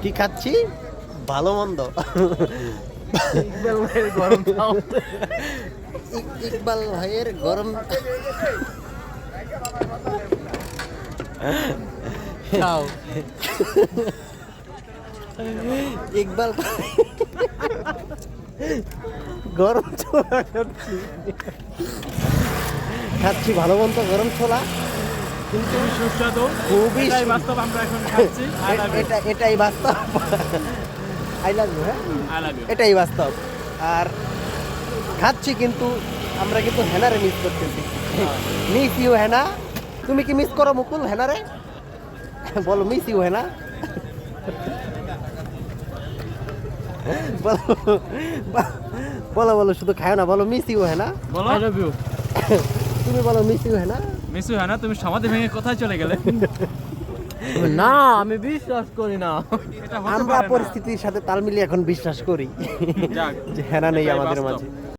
কি খাচ্ছি ভালো মন্দ ইকবাল ভাইয়ের গরম ইকবাল গরম ছোলা খাচ্ছি ভালো মন্দ গরম ছোলা কিন্তু সুস্বাদু খুবই এটাই বাস্তব আমরা এখন খাচ্ছি এটাই বাস্তব আই লাভ ইউ হ্যাঁ আই লাভ ইউ এটাই বাস্তব আর খাচ্ছি কিন্তু আমরা কিন্তু হেনারে মিস করতেছি মিস ইউ হেনা তুমি কি মিস করো মুকুল হেনারে বলো মিস ইউ হেনা বলো বলো বলো শুধু খায় না বলো মিস ইউ হেনা বলো আই লাভ ইউ তুমি বলো মিস ইউ হেনা মিসু হ্যাঁ না তুমি সমাধি ভেঙে কোথায় চলে গেলে না আমি বিশ্বাস করি না এটা হতে আমরা পারে না। পরিস্থিতির সাথে তাল মিলিয়ে এখন বিশ্বাস করি যাক, যে হেনা নেই এটাই আমাদের বাস্তব। মাঝে